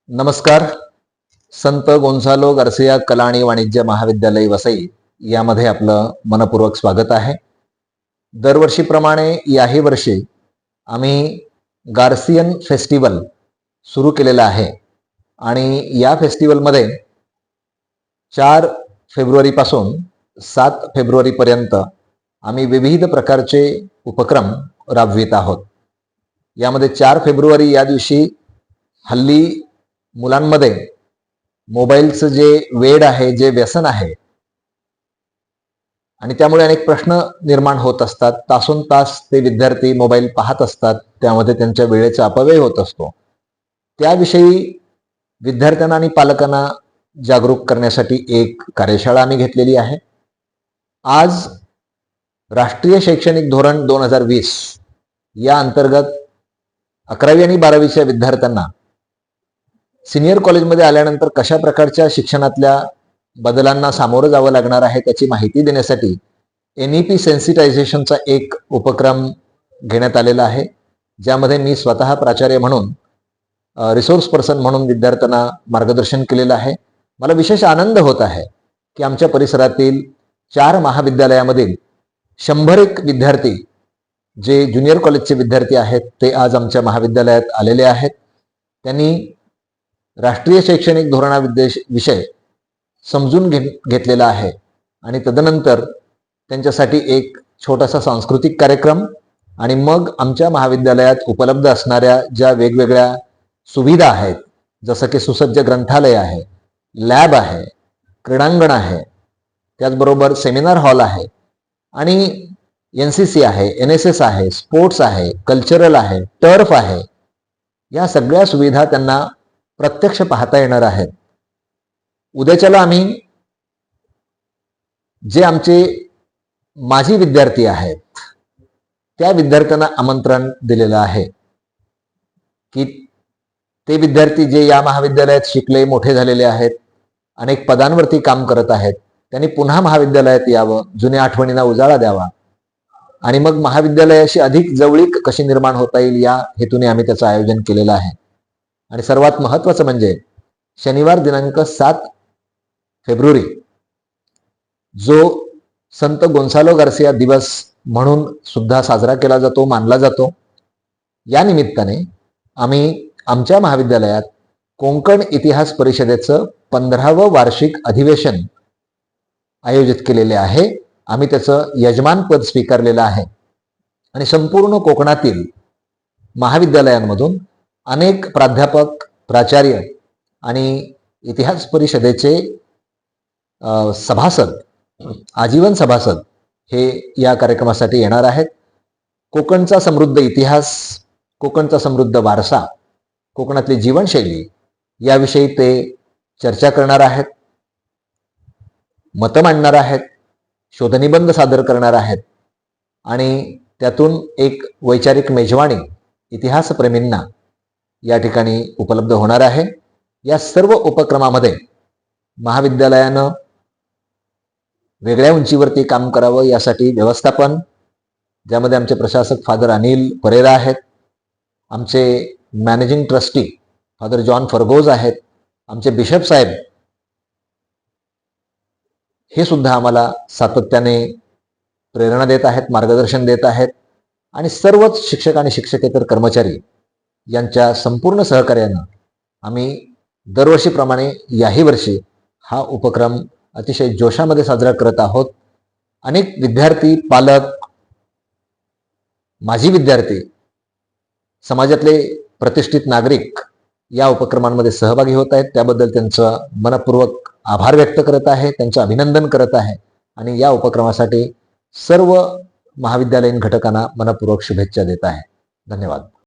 नमस्कार. संत Gonsalo Garcia कला आणि वाणिज्य महाविद्यालय वसई यामध्ये आपलं मनपूर्वक स्वागत आहे. दरवर्षीप्रमाणे याही वर्षी आम्ही गार्सियन फेस्टिवल सुरू केलेला आहे आणि या फेस्टिवलमध्ये 4 फेब्रुवारीपासून 7 फेब्रुवारीपर्यंत आम्ही विविध प्रकारचे उपक्रम राबवित आहोत. यामध्ये 4 फेब्रुवारी या दिवशी हल्ली मुलांमध्ये मोबाईलचं जे वेड आहे, जे व्यसन आहे आणि त्यामुळे अनेक प्रश्न निर्माण होत असतात. तासोन तास ते विद्यार्थी मोबाईल पाहत असतात, त्यामध्ये त्यांच्या वेळेचा अपव्यय होत असतो. त्याविषयी विद्यार्थ्यांना आणि पालकांना जागरूक करण्यासाठी एक कार्यशाळा आम्ही घेतलेली आहे. आज राष्ट्रीय शैक्षणिक धोरण 2020 या अंतर्गत 11वी आणि 12वीच्या विद्यार्थ्यांना सिनियर कॉलेजमध्ये आल्यानंतर कशा प्रकारच्या शिक्षणातल्या बदलांना सामोरं जावं लागणार आहे त्याची माहिती देण्यासाठी NEP सेन्सिटायझेशनचा एक उपक्रम घेण्यात आलेला आहे, ज्यामध्ये मी स्वतः प्राचार्य म्हणून रिसोर्स पर्सन म्हणून विद्यार्थ्यांना मार्गदर्शन केलेलं आहे. मला विशेष आनंद होत आहे की आमच्या परिसरातील 4 महाविद्यालयामधील 100 विद्यार्थी जे ज्युनियर कॉलेजचे विद्यार्थी आहेत ते आज आमच्या महाविद्यालयात आलेले आहेत. त्यांनी राष्ट्रीय शैक्षणिक विषय समजून घेतलेला आहे आणि तदनंतर त्यांच्यासाठी एक छोटासा सांस्कृतिक कार्यक्रम आणि मग आमच्या महाविद्यालयात उपलब्ध असणाऱ्या ज्या वेगवेगळ्या सुविधा आहेत, जसं की सुसज्ज ग्रंथालय आहे, लॅब आहे, क्रीडांगण आहे, त्याचबरोबर सेमिनार हॉल आहे आणि NCC आहे, NSS आहे, स्पोर्ट्स आहे, कल्चरल आहे, टर्फ आहे, या सगळ्या सुविधा त्यांना प्रत्यक्ष पाहता येणार आहेत. उद्याच्याला आम्ही जे आमचे माजी विद्यार्थी आहेत त्या विद्यार्थ्यांना आमंत्रण दिलेलं आहे की ते विद्यार्थी जे या महाविद्यालयात शिकले, मोठे झालेले आहेत, अनेक पदांवरती काम करत आहेत, त्यांनी पुन्हा महाविद्यालयात यावं, जुन्या आठवणींना उजाळा द्यावा आणि मग महाविद्यालयाशी अधिक जवळीक कशी निर्माण होता येईल या हेतूने आम्ही त्याचं आयोजन केलेलं आहे. आणि सर्वात महत्त्वाचं म्हणजे शनिवार दिनांक 7 फेब्रुवारी जो संत गोन्सालो गार्सिया दिवस म्हणून सुद्धा साजरा केला जातो, मानला जातो. या निमित्ताने आम्ही आमच्या महाविद्यालयात कोकण इतिहास परिषदेचं 15वं वार्षिक अधिवेशन आयोजित केलेले आहे. आम्ही त्याचं यजमानपद स्वीकारलेलं आहे आणि संपूर्ण कोकणातील महाविद्यालयांमधून अनेक प्राध्यापक, प्राचार्य आणि इतिहास परिषदेचे सभासद, आजीवन सभासद हे या कार्यक्रमासाठी येणार आहेत. कोकणचा समृद्ध इतिहास, कोकणचा समृद्ध वारसा, कोकणातली जीवनशैली याविषयी ते चर्चा करणार आहेत, मतं मांडणार आहेत, शोधनिबंध सादर करणार आहेत आणि त्यातून एक वैचारिक मेजवानी इतिहासप्रेमींना या ठिकाणी उपलब्ध होणार आहे. या सर्व उपक्रमामध्ये महाविद्यालयानं वेगळ्या उंचीवरती काम करावं यासाठी व्यवस्थापन, ज्यामध्ये आमचे प्रशासक फादर अनिल परेरा आहेत, आमचे मॅनेजिंग ट्रस्टी फादर जॉन फर्गोज आहेत, आमचे बिशप साहेब हे सुद्धा आम्हाला सातत्याने प्रेरणा देत आहेत, मार्गदर्शन देत आहेत आणि सर्वच शिक्षक आणि शिक्षकेतर कर्मचारी यांच्या संपूर्ण सहकार्यानं आम्ही दरवर्षीप्रमाणे याही वर्षी हा उपक्रम अतिशय जोशामध्ये साजरा करत आहोत. अनेक विद्यार्थी, पालक, माजी विद्यार्थी, समाजातले प्रतिष्ठित नागरिक या उपक्रमांमध्ये सहभागी होत आहेत. त्याबद्दल त्यांचं मनपूर्वक आभार व्यक्त करत आहे, त्यांचं अभिनंदन करत आहे आणि या उपक्रमासाठी सर्व महाविद्यालयीन घटकांना मनपूर्वक शुभेच्छा देत आहे. धन्यवाद.